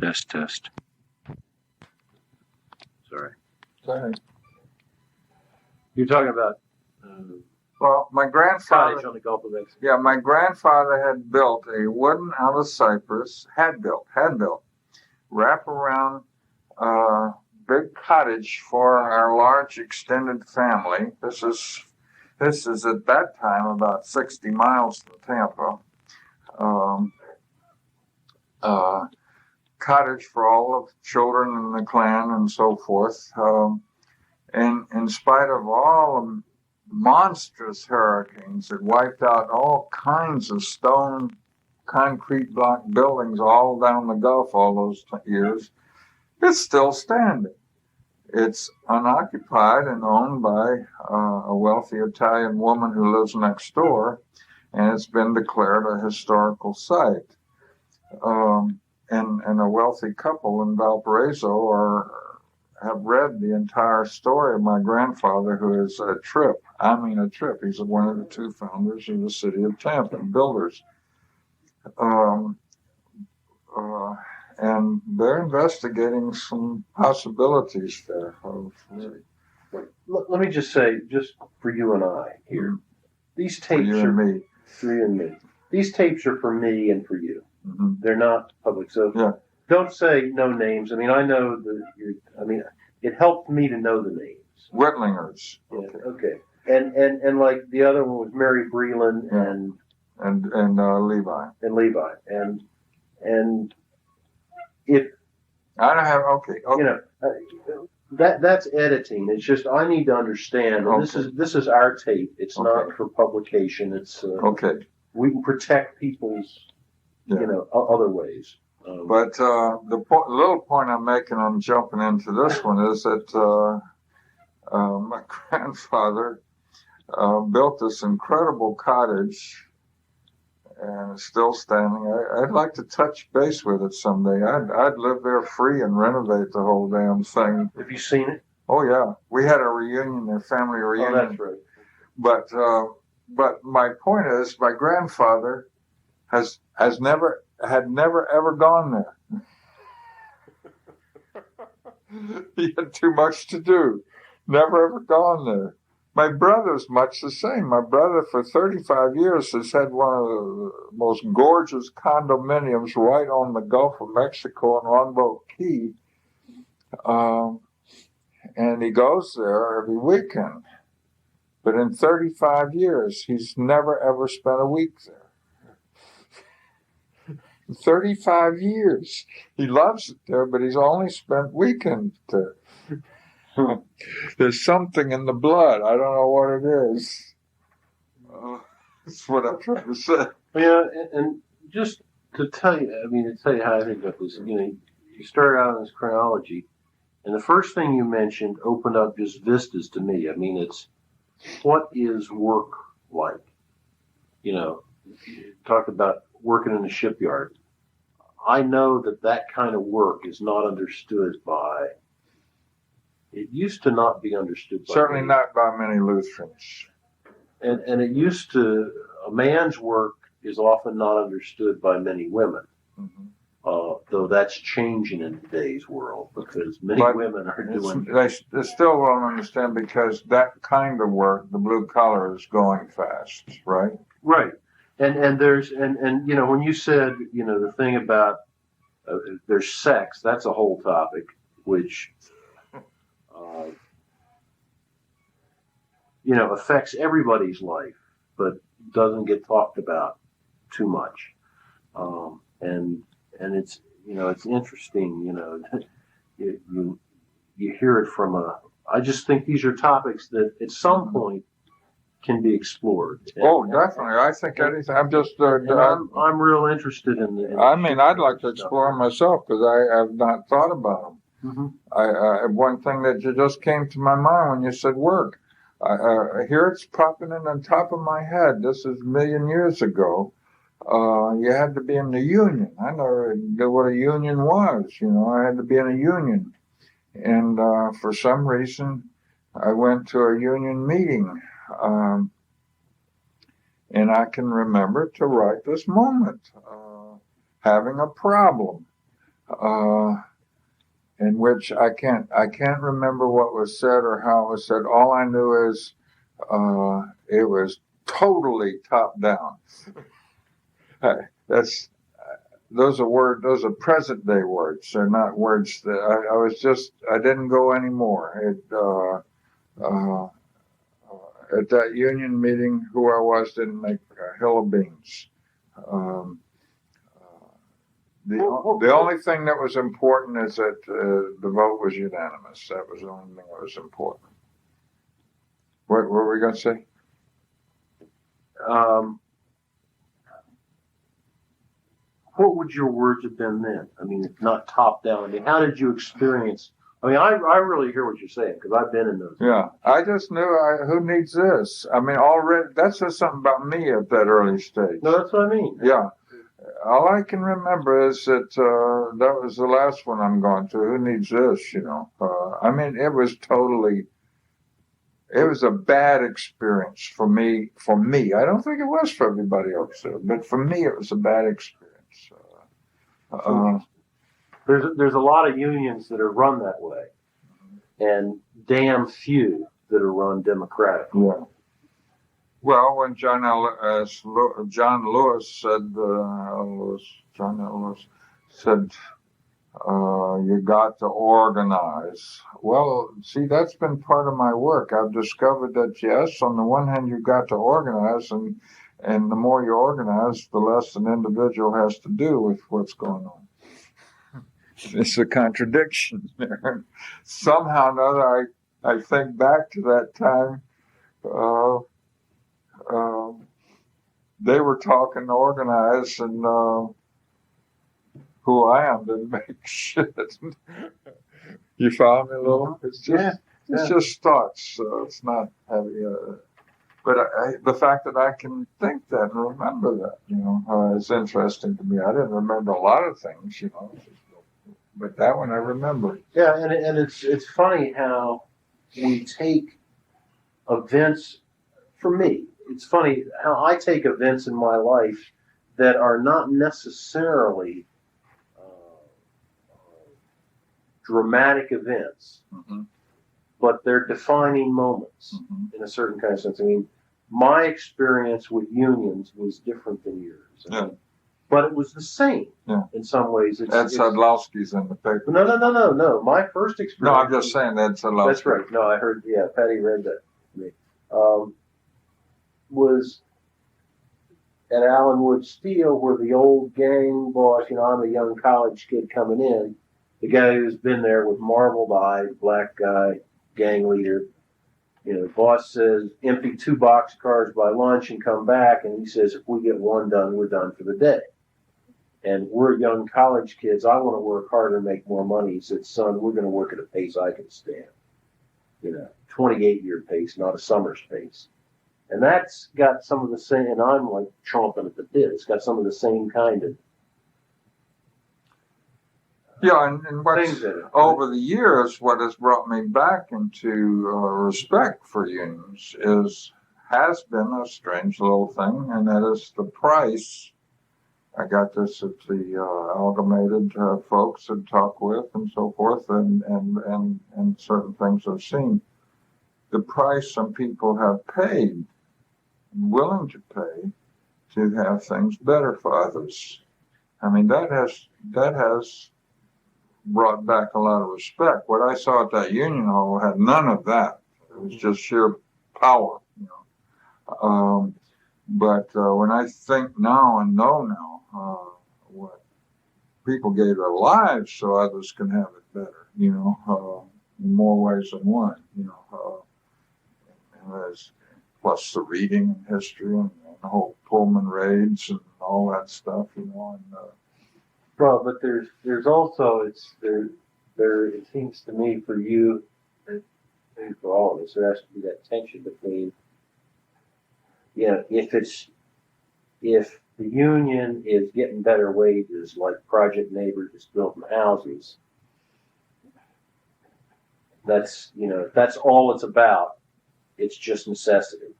Test. Sorry. Sorry. You're talking about Well, my grandfather. cottage on the Gulf of Mexico. Yeah, my grandfather had built a wooden out of cypress. Had built, wrap around big cottage for our large extended family. This is at that time about 60 miles from Tampa. Cottage for all of the children in the clan and so forth. And in spite of all the monstrous hurricanes that wiped out all kinds of stone, concrete block buildings all down the Gulf all those years, it's still standing. It's unoccupied and owned by a wealthy Italian woman who lives next door, and it's been declared a historical site. And a wealthy couple in Valparaiso have read the entire story of my grandfather, who is a trip. He's one of the two founders of the city of Tampa, builders. And they're investigating some possibilities there. Let me just say, just for you and I here, these tapes for you and me. For you and me. These tapes are for me and for you. Mm-hmm. They're not public, so yeah. Don't say no names. I mean, I know it helped me to know the names. Whittlingers. Yeah, okay. And like the other one was Mary Breland and Levi. And Levi. And if I don't have okay. You know, that's editing. It's just I need to understand. And this is our tape. It's not for publication. It's okay. We can protect people's other ways. But the little point I'm making on jumping into this one is that my grandfather built this incredible cottage, and it's still standing. I'd like to touch base with it someday. I'd live there free and renovate the whole damn thing. Have you seen it? Oh yeah, we had a reunion, a family reunion. Oh, that's right. But my point is, my grandfather had never ever gone there. He had too much to do. Never ever gone there. My brother's much the same. My brother for 35 years has had one of the most gorgeous condominiums right on the Gulf of Mexico in Longboat Key. And he goes there every weekend. But in 35 years, he's never ever spent a week there. 35 years. He loves it there, but he's only spent weekends there. There's something in the blood. I don't know what it is. That's what I'm trying to say. Yeah, and just to tell you how I think about this, you started out in this chronology, and the first thing you mentioned opened up just vistas to me. I mean, it's what is work like? You talk about working in a shipyard. I know that kind of work is not understood by. It used to not be understood by. Certainly not by many Lutherans. And it used to. A man's work is often not understood by many women. Mm-hmm. Though that's changing in today's world because many women are doing. They still won't understand because that kind of work, the blue collar, is going fast, right? Right. And there's when you said the thing about there's sex, that's a whole topic which affects everybody's life but doesn't get talked about too much, and it's it's interesting you hear it from I just think these are topics that at some point can be explored. Definitely. I think anything. I'm just. I'm real interested in. I'd like to explore them myself because I have not thought about them. Mm-hmm. One thing that just came to my mind when you said work. Here it's popping in on top of my head. This is a million years ago. You had to be in the union. I never knew what a union was. I had to be in a union, and for some reason, I went to a union meeting. And I can remember to right this moment having a problem. in which I can't remember what was said or how it was said. All I knew is it was totally top down. Those are present day words. They're not words that I didn't go anymore. At that union meeting, who I was didn't make a hill of beans. The only thing that was important is that the vote was unanimous. That was the only thing that was important. What were we going to say? What would your words have been then? I mean, if not top down. I mean, how did you experience? I mean, I really hear what you're saying because I've been in those. Yeah, I just knew who needs this. I mean, already that says something about me at that early stage. No, that's what I mean. Yeah. All I can remember is that that was the last one I'm going to. Who needs this? I mean, it was a bad experience for me. I don't think it was for everybody else, but for me, it was a bad experience. There's a lot of unions that are run that way, and damn few that are run democratically. Yeah. Well, when John Lewis said, you got to organize. Well, see, that's been part of my work. I've discovered that, yes, on the one hand, you got to organize, and the more you organize, the less an individual has to do with what's going on. It's a contradiction there. Somehow or another, I think back to that time. They were talking organized, and who I am didn't make shit. You follow me a little? It's just it's just thoughts. It's not heavy. But the fact that I can think that and remember that, is interesting to me. I didn't remember a lot of things, but that one I remember. Yeah, and it's funny how we take events. For me, it's funny how I take events in my life that are not necessarily dramatic events, but they're defining moments in a certain kind of sense. I mean, my experience with unions was different than yours. But it was the same in some ways. Ed Sadlowski's in the paper. No. My first experience. No, I'm just saying Ed Sadlowski. That's right. No, I heard. Yeah, Patty read that to me. Was at Allenwood Steel, where the old gang boss. I'm a young college kid coming in. The guy who's been there with marbled eyes, black guy, gang leader. The boss says, empty 2 boxcars by lunch and come back. And he says, if we get one done, we're done for the day. And we're young college kids. I want to work harder and make more money. He said, son, we're going to work at a pace I can stand. 28-year pace, not a summer's pace. And that's got some of the same, and I'm like chomping at the bit. It's got some of the same kind of. Yeah, and what's, over the years, what has brought me back into respect for unions has been a strange little thing, and that is the price. I got this at the amalgamated folks that talk with and so forth, and certain things I've seen. The price some people have paid and willing to pay to have things better for others. I mean, that has brought back a lot of respect. What I saw at that union hall had none of that. It was just sheer power, But when I think now and know now what people gave their lives so others can have it better, in more ways than one, plus the reading and history and the whole Pullman raids and all that stuff, Well, but there's also it seems to me for you and maybe for all of us there has to be that tension between if the union is getting better wages like Project Neighbor is building houses, that's all it's about. It's just necessity,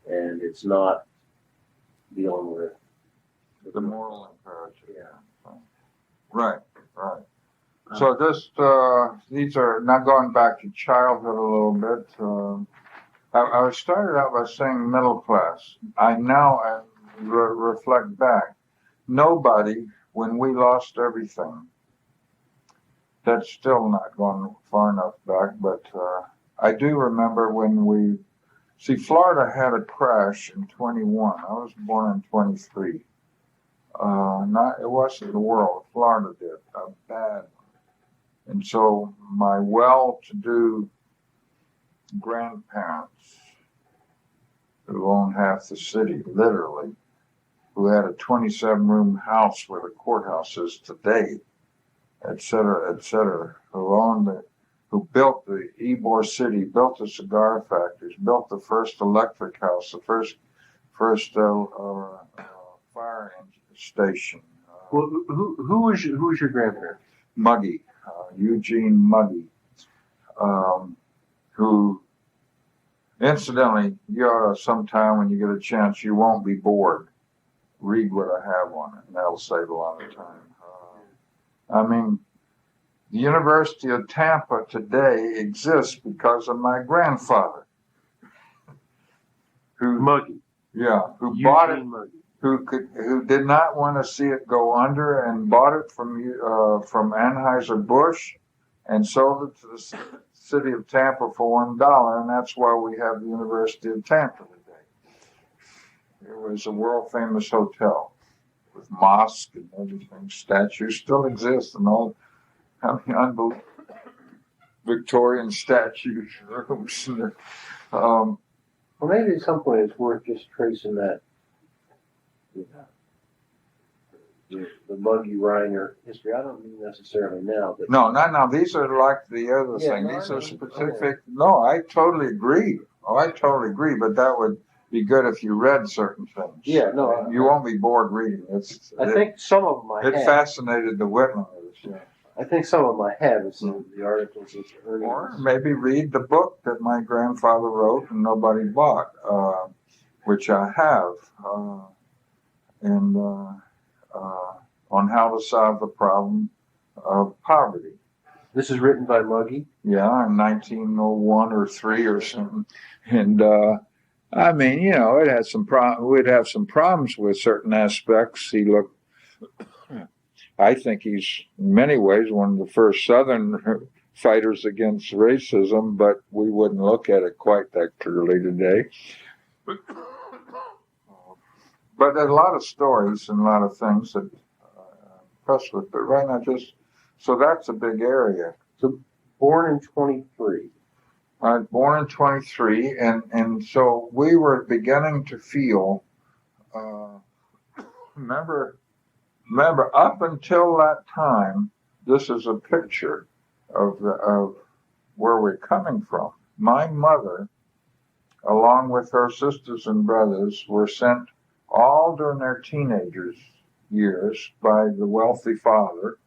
and it's not dealing with the moral imperative. Yeah. Right. Right. So these are now going back to childhood a little bit. I started out by saying middle class. I now reflect back. Nobody, when we lost everything, that's still not gone far enough back, but I do remember when Florida had a crash in 21. I was born in 23. It wasn't the world. Florida did a bad one. And so my well-to-do grandparents, who owned half the city, literally, who had a 27-room house where the courthouse is today, et cetera, who built the Ybor City, built the cigar factories, built the first electric house, the first fire engine station. Well, who was your grandparent? Mugge, Eugene Mugge, who, incidentally, you ought to sometime when you get a chance, you won't be bored. Read what I have on it, and that'll save a lot of time. The University of Tampa today exists because of my grandfather, Mugge. Yeah, who Eugene bought it, Mugge. who did not want to see it go under, and bought it from Anheuser-Busch, and sold it to the city of Tampa for $1, and that's why we have the University of Tampa today. It was a world-famous hotel with mosque and everything. Statues still exist, and all unbelievable Victorian statues. Well, maybe at some point it's worth just tracing that. The Mugge Reiner history. I don't mean necessarily now, but No, not now. These are like the other thing. These are specific. No, I totally agree. I totally agree. But that would be good if you read certain things. Yeah, no, you won't be bored reading. I think some of them I It have. fascinated the Whitlanders. Yeah. I think some of them I have. Some of the articles that early. Or maybe read the book that my grandfather wrote and nobody bought, which I have, on how to solve the problem of poverty. This is written by Mugge? Yeah, in 1901 or 3 or something. And, it had some we'd have some problems with certain aspects. I think he's, in many ways, one of the first Southern fighters against racism, but we wouldn't look at it quite that clearly today. But there's a lot of stories and a lot of things that I'm impressed with. But right now, so that's a big area. So, born in 23. I was born in 23, and so we were beginning to feel, remember, up until that time, this is a picture of where we're coming from. My mother, along with her sisters and brothers, were sent all during their teenagers' years by the wealthy father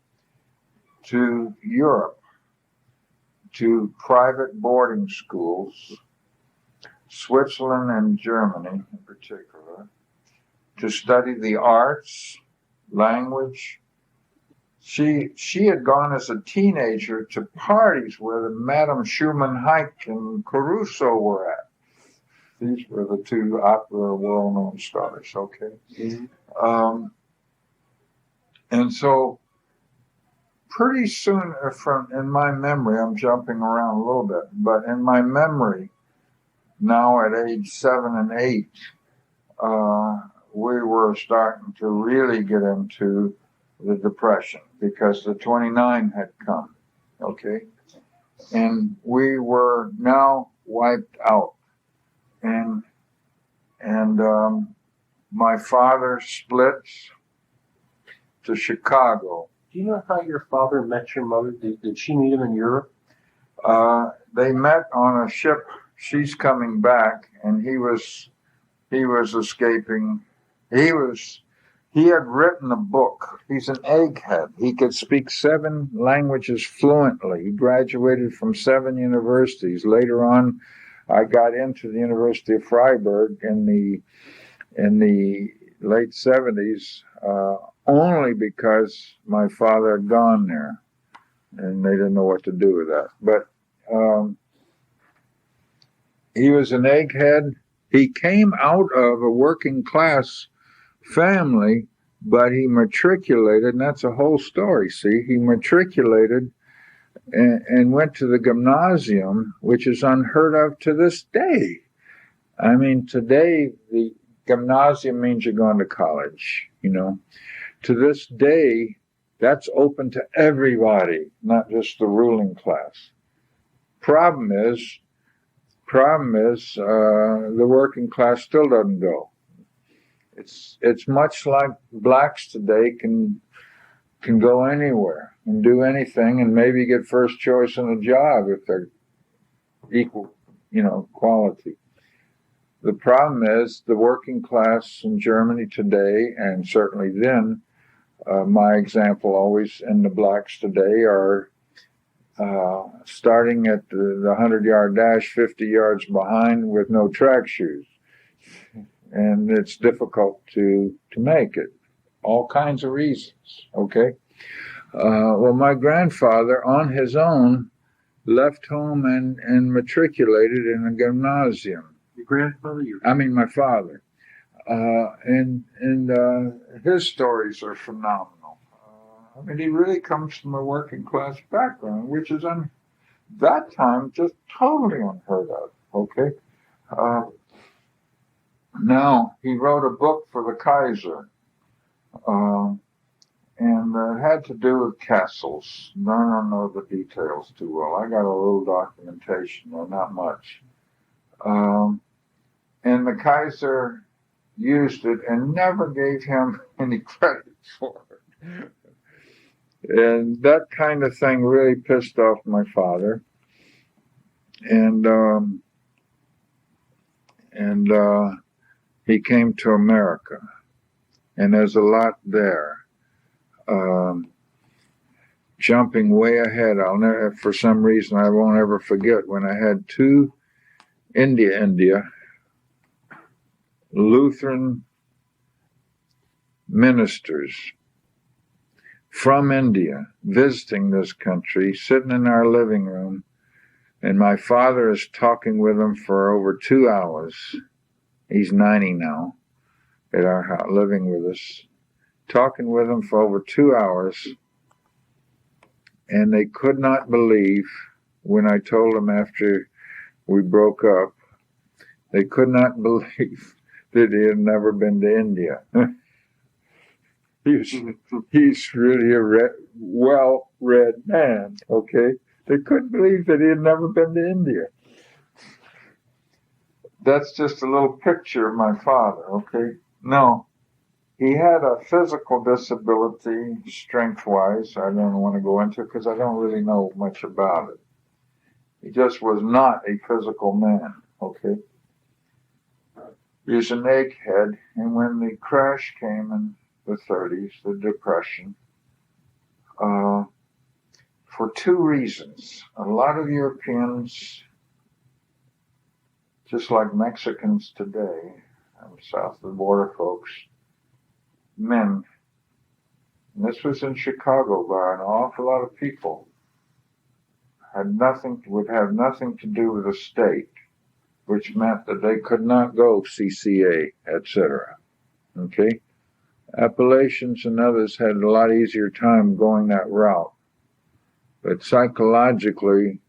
to Europe, to private boarding schools, Switzerland and Germany in particular, to study the arts, language. She had gone as a teenager to parties where Madame Schumann Heike and Caruso were at. These were the two opera well-known stars, okay? Mm-hmm. And so pretty soon, in my memory, I'm jumping around a little bit, but in my memory, now at age 7 and 8, we were starting to really get into the Depression because the 29 had come, okay? And we were now wiped out. And my father split to Chicago. Do you know how your father met your mother? Did she meet him in Europe? They met on a ship. She's coming back, and he was escaping. He had written a book. He's an egghead. He could speak 7 languages fluently. He graduated from 7 universities. Later on, I got into the University of Freiburg in the late 70s, only because my father had gone there, and they didn't know what to do with that. But he was an egghead. He came out of a working class family, but he matriculated, and that's a whole story, see? He matriculated and went to the gymnasium, which is unheard of to this day. I mean, today, the gymnasium means you're going to college, you know. To this day, that's open to everybody, not just the ruling class. Problem is, the working class still doesn't go. It's much like blacks today can go anywhere and do anything and maybe get first choice in a job if they're equal, you know, quality. The problem is the working class in Germany today, and certainly then, my example always in the blacks today are starting at the 100-yard dash 50 yards behind with no track shoes. And it's difficult to make it. All kinds of reasons, okay? Well, my grandfather, on his own, left home and matriculated in a gymnasium. Your grandfather? My father. And his stories are phenomenal. He really comes from a working class background, which is, that time, just totally unheard of, okay? Now, he wrote a book for the Kaiser, and it had to do with castles. I don't know the details too well. I got a little documentation, though, not much. And the Kaiser used it and never gave him any credit for it. And that kind of thing really pissed off my father. And he came to America. And there's a lot there. Jumping way ahead, I'll never, for some reason, I won't ever forget when I had two India Lutheran ministers from India visiting this country, sitting in our living room, and my father is talking with them for over 2 hours. He's 90 now, at our house, living with us, talking with them for over 2 hours, and they could not believe when I told them after we broke up, they could not believe that he had never been to India. He's really a well-read man, okay? They couldn't believe that he had never been to India. That's just a little picture of my father, okay? No, he had a physical disability, strength-wise, I don't want to go into because I don't really know much about it. He just was not a physical man, okay? He was an egghead, and when the crash came in the 30s, the Depression, for two reasons. A lot of Europeans, just like Mexicans today, south of the border folks, men, and this was in Chicago by an awful lot of people, would have nothing to do with the state, which meant that they could not go CCA, etc. Okay? Appalachians and others had a lot easier time going that route. But psychologically,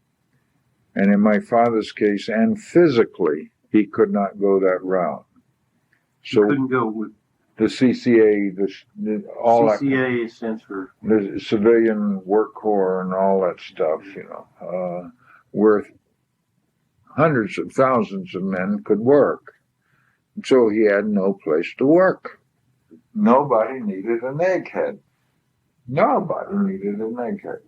and in my father's case, and physically, he could not go that route. So he couldn't go with the CCA, all CCA that, stands for the Civilian Work Corps and all that stuff, where hundreds of thousands of men could work. So he had no place to work. Nobody needed an egghead. Nobody needed an egghead.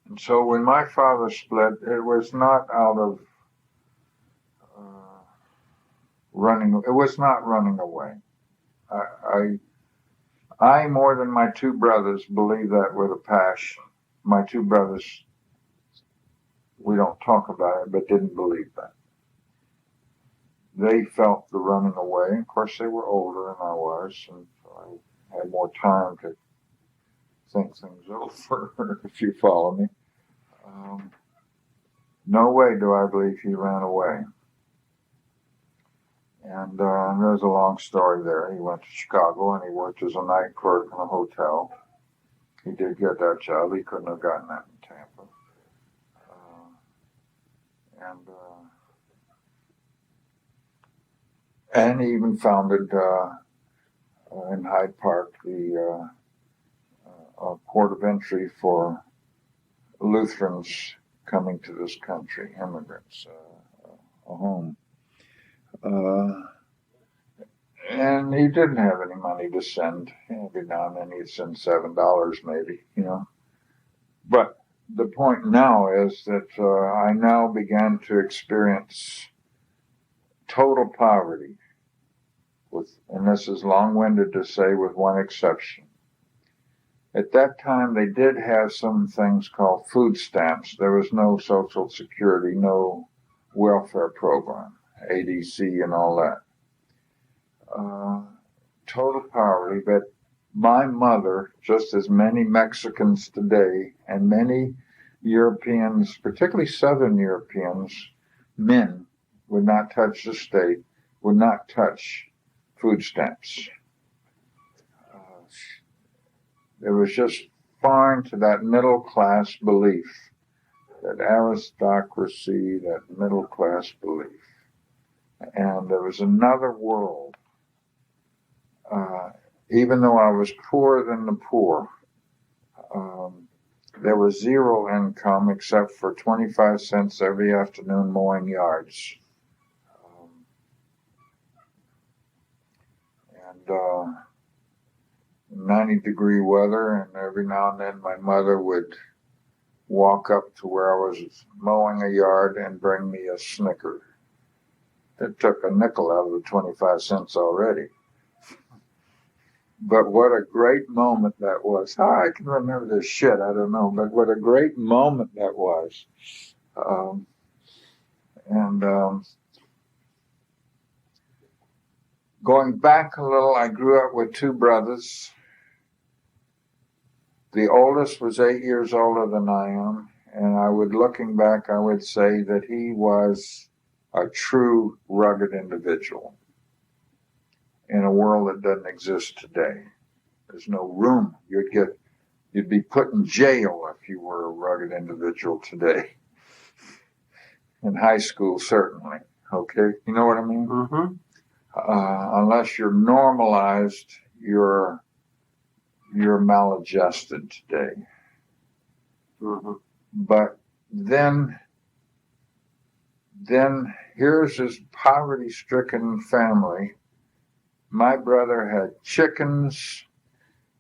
And so when my father split, it was not out of running. It was not running away. I more than my two brothers believe that with a passion. My two brothers, we don't talk about it, but didn't believe that. they felt the running away. Of course, they were older than I was, and I had more time to think things over, if you follow me. No way do I believe he ran away. And there's a long story there. He went to Chicago and he worked as a night clerk in a hotel. He did get that job. He couldn't have gotten that in Tampa. And he even founded in Hyde Park the port of entry for Lutherans coming to this country, immigrants, a home. And he didn't have any money to send. Every now and then he'd send $7 maybe, you know. But the point now is that I now began to experience total poverty, and this is long-winded to say with one exception. At that time, they did have some things called food stamps. There was no Social Security, no welfare program, ADC and all that. Total poverty, but my mother, just as many Mexicans today and many Europeans, particularly Southern Europeans, men would not touch the state, would not touch food stamps. It was just foreign to that middle class belief, that aristocracy, that middle class belief. And there was another world. Even though I was poorer than the poor, there was zero income except for 25 cents every afternoon mowing yards. 90-degree weather, and every now and then my mother would walk up to where I was mowing a yard and bring me a Snicker. That took a nickel out of the 25 cents already. But what a great moment that was. How I can remember this shit, I don't know, but what a great moment that was. Going back a little, I grew up with two brothers. The oldest was 8 years older than I am, and looking back, I would say that he was a true rugged individual in a world that doesn't exist today. There's no room. You'd be put in jail if you were a rugged individual today. In high school, certainly. Okay, you know what I mean? Mm-hmm. Unless you're normalized, you're maladjusted today. Mm-hmm. But then here's his poverty-stricken family. My brother had chickens,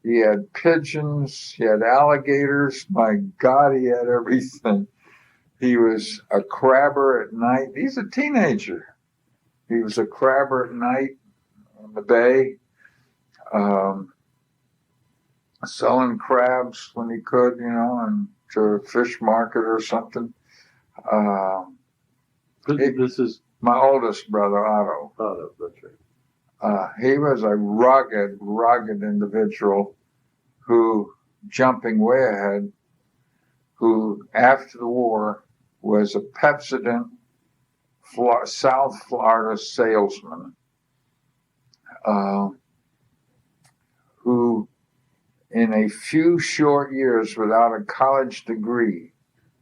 he had pigeons, he had alligators. My God, he had everything. He was a crabber at night. He's a teenager. He was a crabber at night on the bay, selling crabs when he could, you know, and to a fish market or something. This is my oldest brother, Otto. Otto, that's right. He was a rugged individual who, jumping way ahead, who after the war was a Pepsodent South Florida salesman, who in a few short years, without a college degree,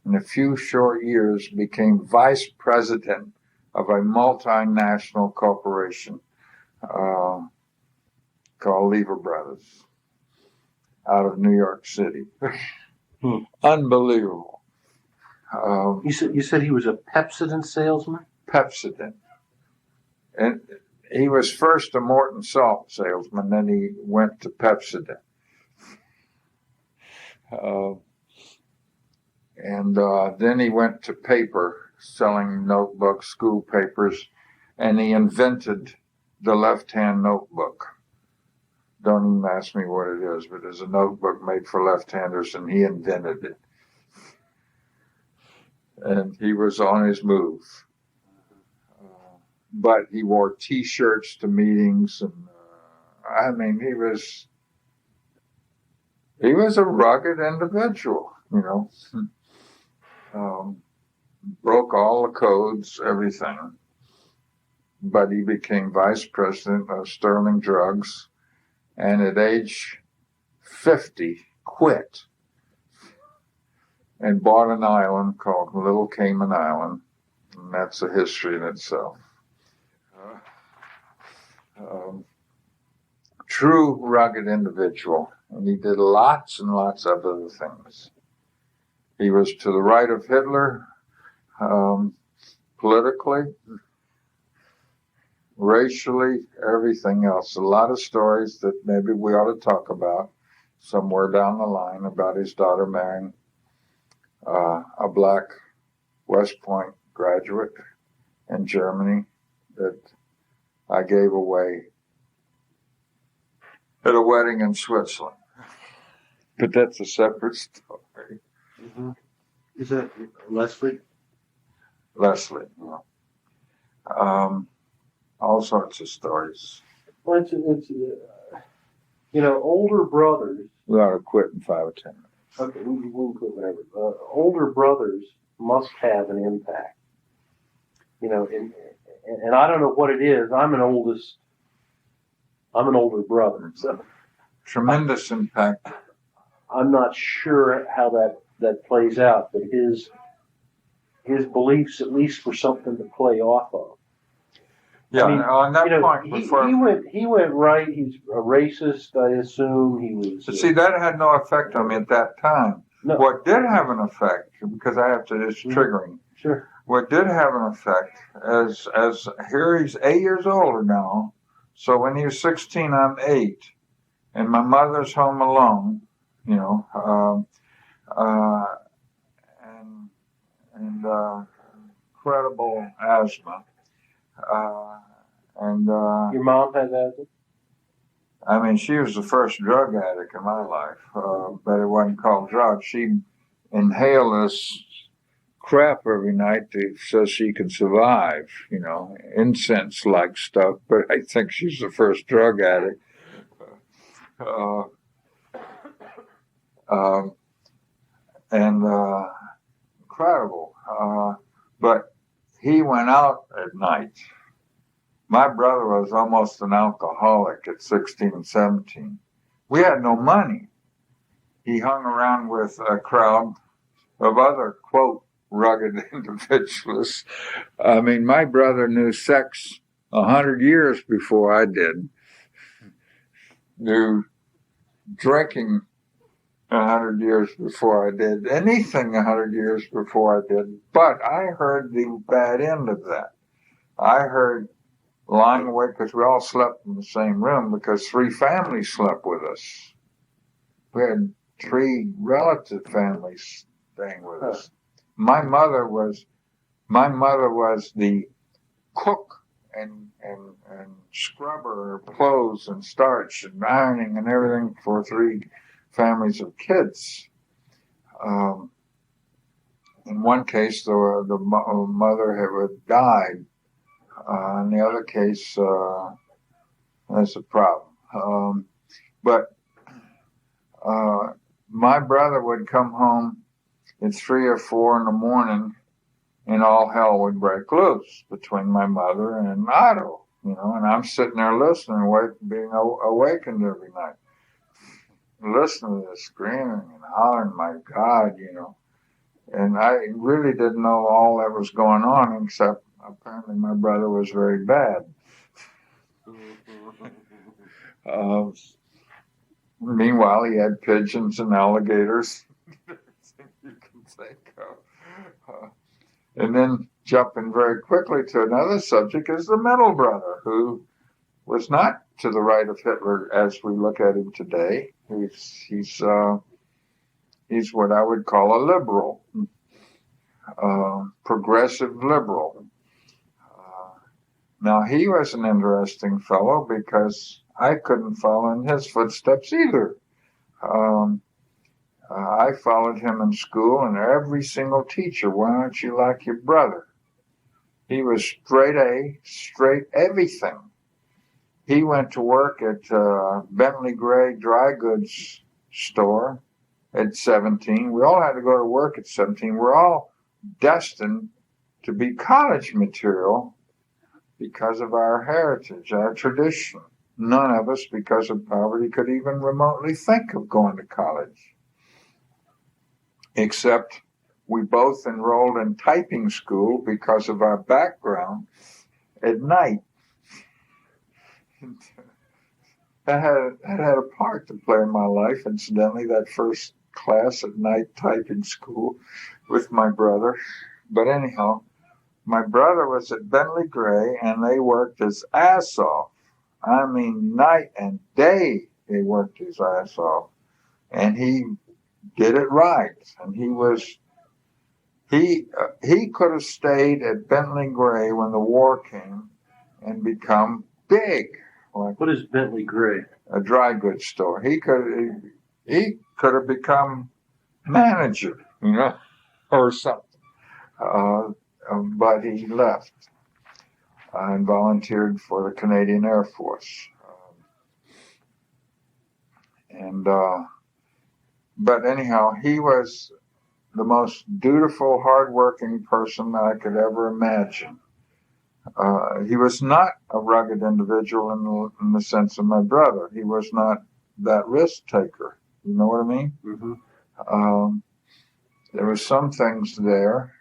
in a few short years became vice president of a multinational corporation called Lever Brothers out of New York City. Unbelievable. You said he was a Pepsodent salesman? Pepsodent. And he was first a Morton Salt salesman, then he went to Pepsodent. Then he went to paper, selling notebooks, school papers, and he invented the left-hand notebook. Don't even ask me what it is, but there's a notebook made for left-handers, and he invented it. And he was on his move. but he wore T-shirts to meetings, and I mean, he was a rugged individual, you know. Broke all the codes, everything. But he became vice president of Sterling Drugs, and at age 50, quit and bought an island called Little Cayman Island, and that's a history in itself. True rugged individual, and he did lots and lots of other things. He was to the right of Hitler, politically, racially, everything else. A lot of stories that maybe we ought to talk about somewhere down the line about his daughter marrying a black West Point graduate in Germany that I gave away at a wedding in Switzerland. But that's a separate story. Mm-hmm. Is that Leslie? Leslie. All sorts of stories. Well, it's older brothers. We ought to quit in 5 or 10 minutes. Okay, we can quit whatever. Older brothers must have an impact. And I don't know what it is. I'm an older brother, so Tremendous impact. I'm not sure how that plays out, but his beliefs at least were something to play off of. Yeah, I mean, on that point, before he went right. He's a racist, I assume. He was. But see, that had no effect on me at that time. No. What did have an effect, because it's triggering. Sure. What did have an effect, as here he's 8 years older now. So when he was 16, I'm 8, and my mother's home alone. And incredible asthma. Your mom had asthma? I mean, she was the first drug addict in my life, but it wasn't called drugs. She inhaled this crap every night so she could survive, incense-like stuff, but I think she's the first drug addict. Incredible. But he went out at night. My brother was almost an alcoholic at 16 and 17. We had no money. He hung around with a crowd of other, quote, rugged individualists. I mean, my brother knew sex 100 years before I did. Knew drinking 100 years before I did. Anything 100 years before I did. But I heard the bad end of that. I heard lying awake because we all slept in the same room because 3 families slept with us. We had 3 relative families staying with us. My mother was the cook and scrubber of clothes and starch and ironing and everything for 3 families of kids. In one case, the mother had died. In the other case, that's a problem. But my brother would come home at 3 or 4 in the morning, and all hell would break loose between my mother and Otto, and I'm sitting there listening, being awakened every night, listening to this screaming and hollering, my God, and I really didn't know all that was going on, except apparently my brother was very bad. Meanwhile, he had pigeons and alligators. You can think of. And then jumping very quickly to another subject is the middle brother, who was not to the right of Hitler as we look at him today. He's what I would call a liberal, progressive liberal. Now, he was an interesting fellow because I couldn't follow in his footsteps either. I followed him in school, and every single teacher, why aren't you like your brother? He was straight A, straight everything. He went to work at Bentley Gray dry goods store at 17. We all had to go to work at 17. We're all destined to be college material because of our heritage, our tradition. None of us, because of poverty, could even remotely think of going to college. Except we both enrolled in typing school because of our background at night. That had a part to play in my life, incidentally, that first class at night typing school with my brother. But anyhow, my brother was at Bentley Gray, and they worked his ass off. I mean, night and day they worked his ass off. And he did it right. And he could have stayed at Bentley Gray when the war came and become big. Like What is Bentley Gray? a dry goods store. He could have become manager, or something. But he left and volunteered for the Canadian Air Force. But anyhow, he was the most dutiful, hardworking person I could ever imagine. He was not a rugged individual in the sense of my brother. He was not that risk taker. You know what I mean? Mm-hmm. There were some things there,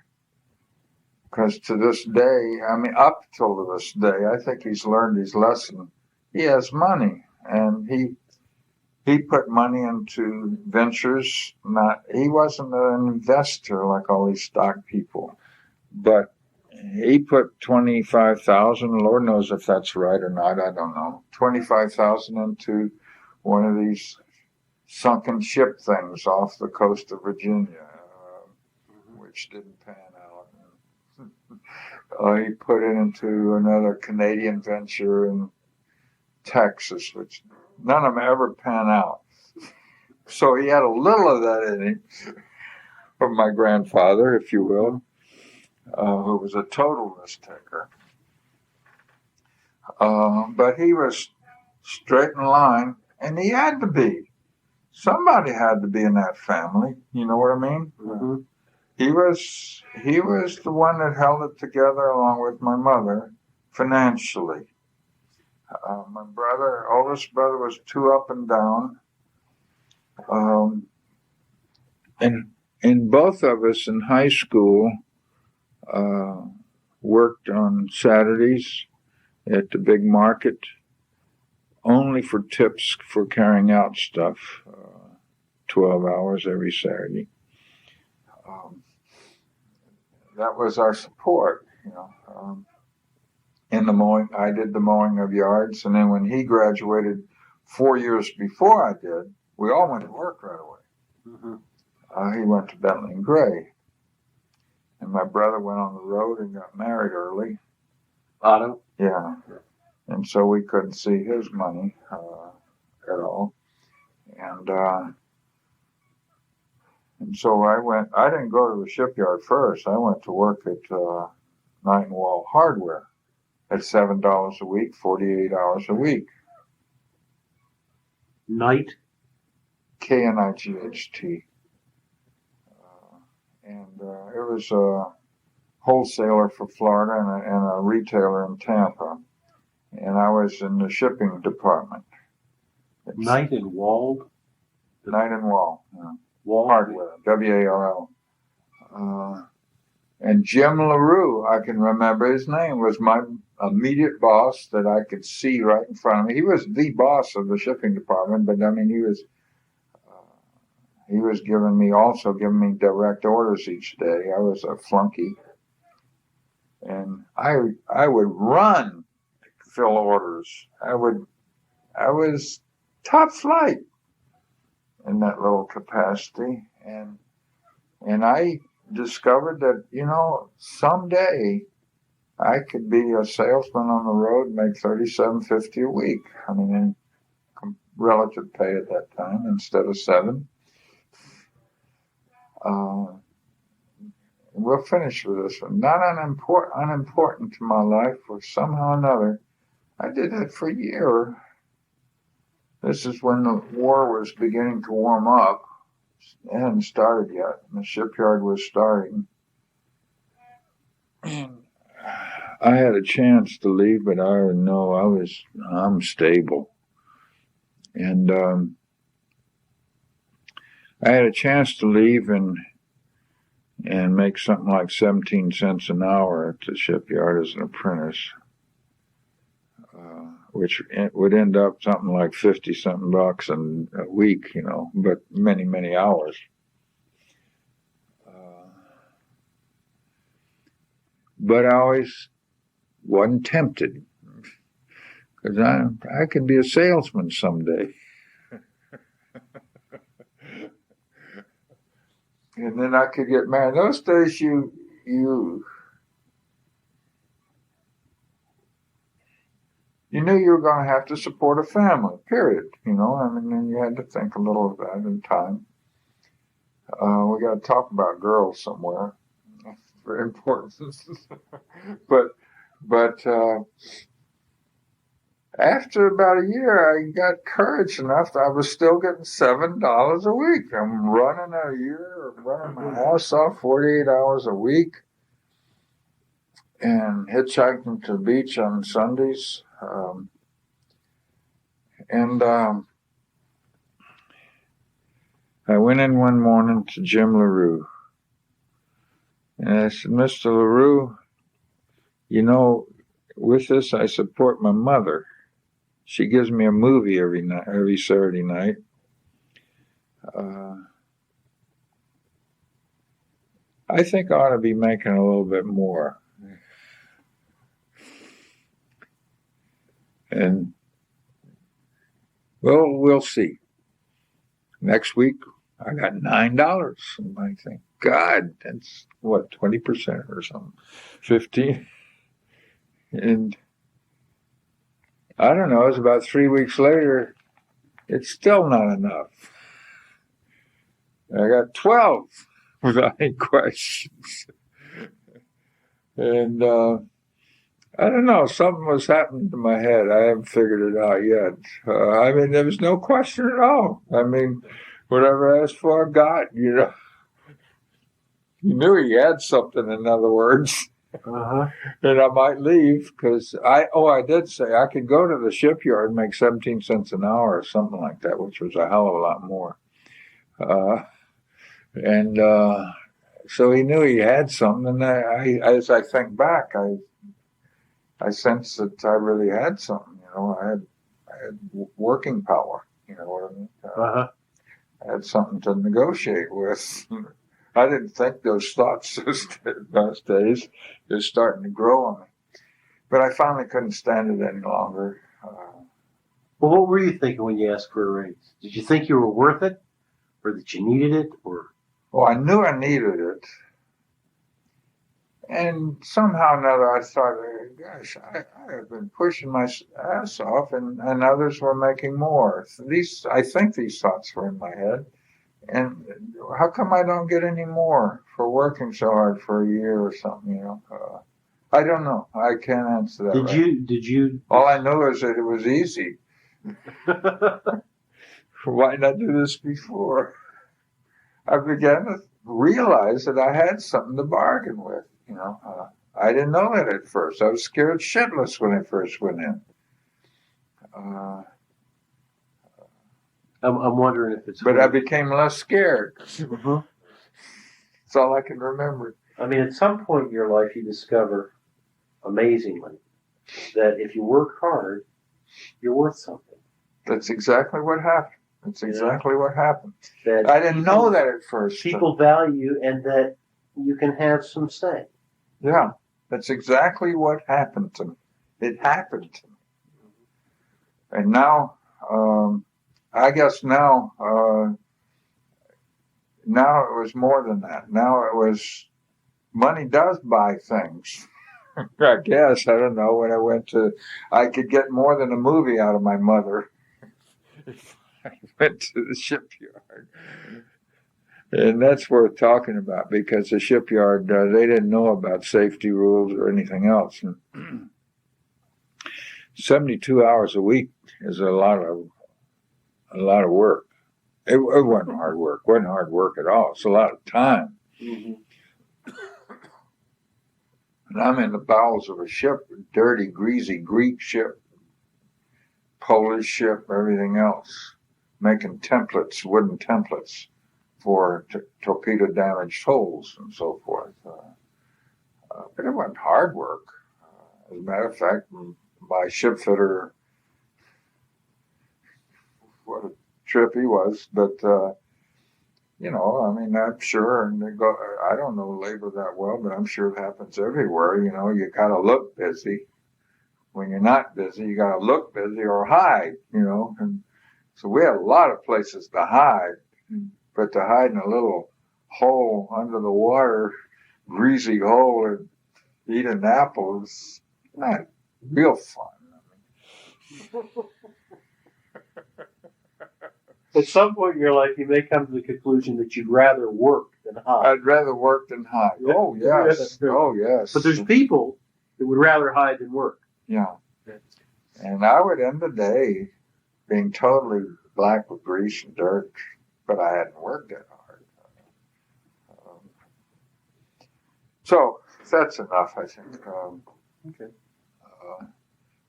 because to this day, up till this day, I think he's learned his lesson. He has money, and he put money into ventures. He wasn't an investor like all these stock people, but he put 25,000. Lord knows if that's right or not. I don't know. 25,000 into one of these sunken ship things off the coast of Virginia, which didn't pan out. He put it into another Canadian venture in Texas, which none of them ever pan out. So he had a little of that in him from my grandfather, if you will, who was a total risk taker. But he was straight in line, and he had to be. Somebody had to be in that family. You know what I mean? Mm-hmm. He was the one that held it together along with my mother financially. My oldest brother, was too up and down. And both of us in high school worked on Saturdays at the big market, only for tips for carrying out stuff, 12 hours every Saturday. That was our support, in the mowing. I did the mowing of yards, and then when he graduated 4 years before I did, we all went to work right away. Mm-hmm. He went to Bentley and Gray, and my brother went on the road and got married early. Otto? Yeah. And so we couldn't see his money at all. And so I didn't go to the shipyard first. I went to work at Knight and Walt Hardware at $7 a week, 48 hours a week. Knight? Knight. And it was a wholesaler for Florida and a retailer in Tampa. And I was in the shipping department. Knight and Walt? Knight and Walt. Yeah. Walt? Hardware, WARL. And Jim LaRue, I can remember his name, was my immediate boss that I could see right in front of me. He was the boss of the shipping department, but he was giving me direct orders each day. I was a flunky. And I would run, fill orders. I was top flight in that little capacity. And I discovered that, someday I could be a salesman on the road and make $37.50 a week. In relative pay at that time instead of $7. we'll finish with this one. Not unimportant to my life, or somehow or another. I did that for a year. This is when the war was beginning to warm up. It hadn't started yet, and the shipyard was starting. And I had a chance to leave, but I didn't know I'm stable. And I had a chance to leave and make something like 17 cents an hour at the shipyard as an apprentice, which would end up something like 50-something bucks a week, but many, many hours. But I always wasn't tempted, because I could be a salesman someday. And then I could get married. Those days, you knew you were going to have to support a family, period. And you had to think a little of that in time. We got to talk about girls somewhere. That's very important. but after about a year, I got courage enough that I was still getting $7 a week. I'm running my house off 48 hours a week, and hitchhiking to the beach on Sundays. I went in one morning to Jim LaRue, and I said, "Mr. LaRue, with this I support my mother. She gives me a movie every Saturday night. I think I ought to be making a little bit more." And, well, we'll see. Next week, I got $9. And I think, God, that's what, 20% or something, 15. And I don't know, it's about 3 weeks later, it's still not enough. I got 12 without any questions. And I don't know, something was happening to my head. I haven't figured it out yet. There was no question at all. Whatever I asked for, I got, You knew he had something, in other words. And I might leave, because I did say I could go to the shipyard and make 17 cents an hour or something like that, which was a hell of a lot more. So he knew he had something, and as I think back, I sense that I really had something. I had working power. You know what I mean? I had something to negotiate with. I didn't think those thoughts those days. They're starting to grow on me. But I finally couldn't stand it any longer. Well, what were you thinking when you asked for a raise? Did you think you were worth it, or that you needed it, or? Well, I knew I needed it. And somehow or another, I thought, gosh, I have been pushing my ass off, and others were making more. I think these thoughts were in my head. And how come I don't get any more for working so hard for a year or something? I don't know. I can't answer that. Did you? All I know is that it was easy. Why not do this before? I began to realize that I had something to bargain with. I didn't know that at first. I was scared shitless when I first went in. I'm wondering if it's. But I became less scared. That's all I can remember. At some point in your life, you discover, amazingly, that if you work hard, you're worth something. That's exactly what happened. What happened. That I didn't know that at first. People value, and that you can have some say. Yeah, that's exactly what happened to me. It happened to me. And now, I guess now it was more than that. Now it was, money does buy things. I guess, I don't know, I could get more than a movie out of my mother if I went to the shipyard. And that's worth talking about because the shipyard, they didn't know about safety rules or anything else. And 72 hours a week is a lot of work. It wasn't hard work. It wasn't hard work at all. It's a lot of time. Mm-hmm. And I'm in the bowels of a ship, a dirty, greasy Greek ship, Polish ship, everything else, making templates, wooden templates for torpedo damaged hulls and so forth. But it wasn't hard work. As a matter of fact, my ship fitter, what a trip he was, but I'm sure, and I don't know labor that well, but I'm sure it happens everywhere. You got to look busy. When you're not busy, you got to look busy or hide, and so we had a lot of places to hide, but to hide in a little hole under the water, greasy hole, and eat an apple is not real fun. At some point in your life, you may come to the conclusion that you'd rather work than hide. I'd rather work than hide. Yeah. Oh, yes. Yeah. Oh, yes. But there's people that would rather hide than work. Yeah. And I would end the day being totally black with grease and dirt, but I hadn't worked that hard. So that's enough, I think. Okay.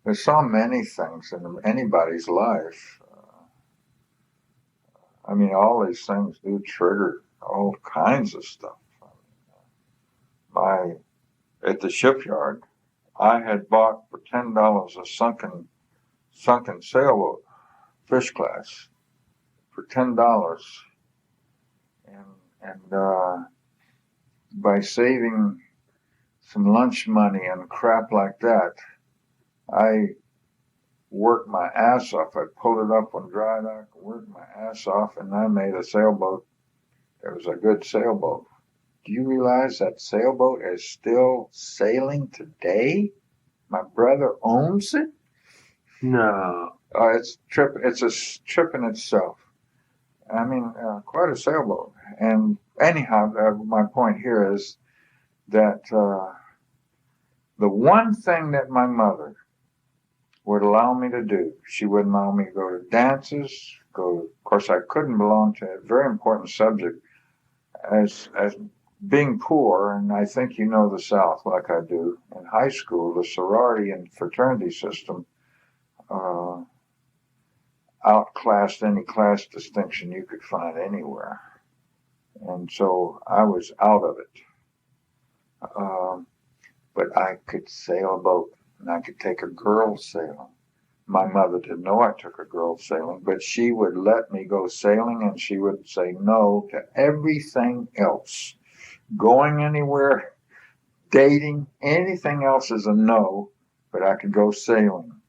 There's so many things in anybody's life. All these things do trigger all kinds of stuff. At the shipyard, I had bought for $10 a sunken sailboat, fish class, for $10, and by saving some lunch money and crap like that, I worked my ass off. I pulled it up on dry dock, worked my ass off, and I made a sailboat. It was a good sailboat. Do you realize that sailboat is still sailing today? My brother owns it. No. It's a trip in itself. Quite a sailboat. And anyhow, my point here is that the one thing that my mother would allow me to do, she wouldn't allow me to go to dances. Of course, I couldn't belong to a very important subject as being poor, and I think you know the South like I do. In high school, the sorority and fraternity system outclassed any class distinction you could find anywhere. And so I was out of it. But I could sail a boat, and I could take a girl sailing. My mother didn't know I took a girl sailing, but she would let me go sailing, and she would say no to everything else. Going anywhere, dating, anything else is a no, but I could go sailing.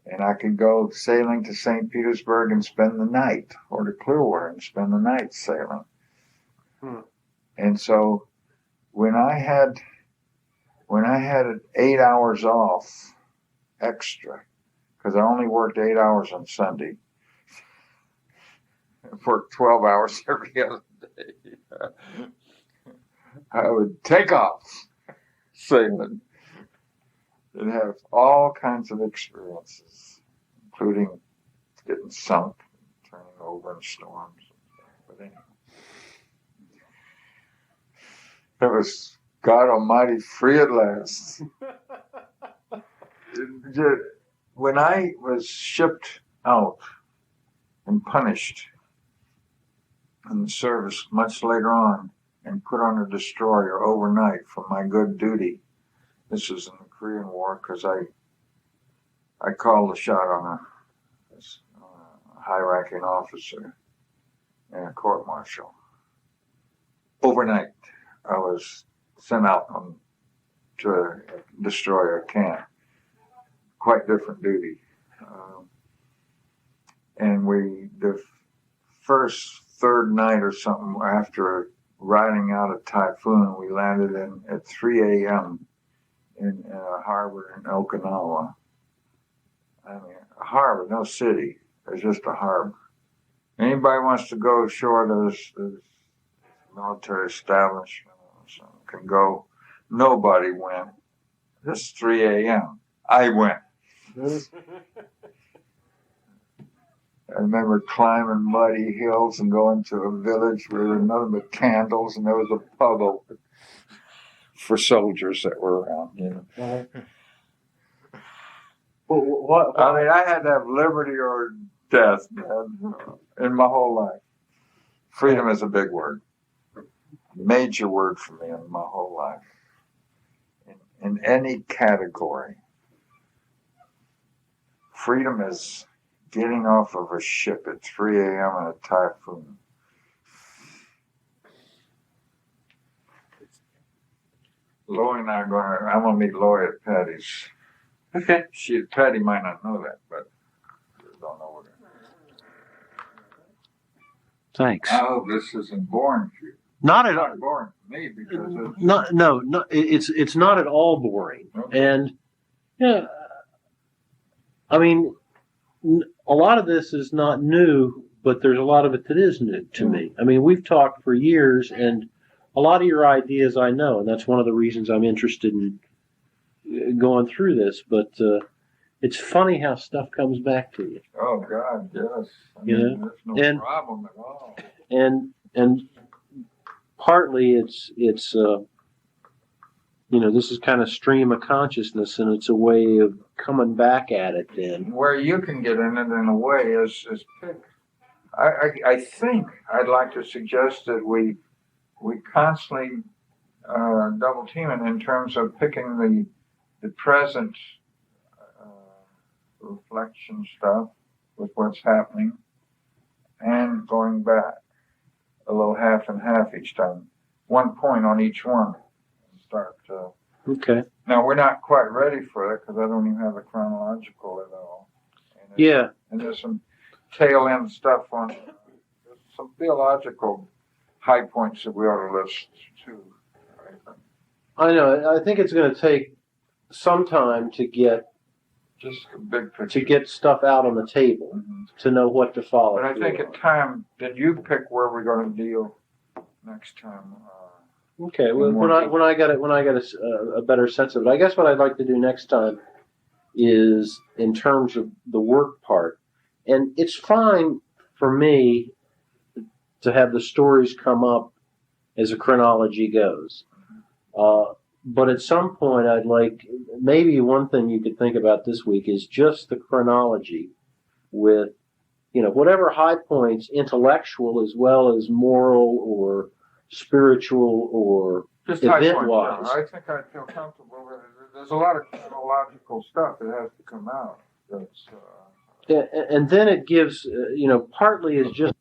And I could go sailing to St. Petersburg and spend the night, or to Clearwater and spend the night sailing. And so when I had 8 hours off extra, because I only worked 8 hours on Sunday, I worked 12 hours every other day, I would take off sailing and have all kinds of experiences, including getting sunk, turning over in storms. But anyway, it was God Almighty free at last. When I was shipped out and punished in the service much later on and put on a destroyer overnight for my good duty, this was in the Korean War, because I called the shot on a high-ranking officer in a court-martial. Overnight, I was sent out to a destroyer camp. Quite different duty. And the third night or something after riding out a typhoon, we landed at 3 a.m. in a harbor in Okinawa. A harbor, no city. There's just a harbor. Anybody wants to go ashore, there's military establishment can go, nobody win. It's 3 a.m. I win. I remember climbing muddy hills and going to a village where there were nothing but candles, and there was a pub open for soldiers that were around. You know. Well, what? I mean, I had to have liberty or death, man, in my whole life. Freedom is a big word, major word for me in my whole life. In any category, freedom is getting off of a ship at 3 a.m. in a typhoon. Loy and I are I'm going to meet Loy at Patty's. Okay. Patty might not know that, but I don't know what it is. Thanks. I hope this isn't boring for you. Not at all. Not boring for me because it's... No. It's not at all boring. Okay. And yeah, I mean, a lot of this is not new, but there's a lot of it that is new to me. I mean, we've talked for years, and a lot of your ideas I know, and that's one of the reasons I'm interested in going through this. But it's funny how stuff comes back to you. Oh God, yes. You know? There's no problem at all. And partly it's this is kind of stream of consciousness, and it's a way of coming back at it then. Where you can get in it in a way is pick. I think I'd like to suggest that we constantly double team it in terms of picking the present reflection stuff with what's happening and going back a little half and half each time. 1 point on each one. And start. Okay. Now, we're not quite ready for it because I don't even have a chronological at all. And there's some tail end stuff on there's some theological high points that we ought to list too. I know. I think it's going to take some time to get just a big picture. To get stuff out on the table, to know what to follow. But I think at time, did you pick where we're going to deal next time? Okay. Well, when I get a better sense of it, I guess what I'd like to do next time is in terms of the work part, and it's fine for me to have the stories come up as a chronology goes. But at some point, I'd like, maybe one thing you could think about this week is just the chronology with, whatever high points, intellectual as well as moral or spiritual or just event-wise. I think I'd feel comfortable with it. There's a lot of chronological stuff that has to come out. That's, and then it gives, partly is just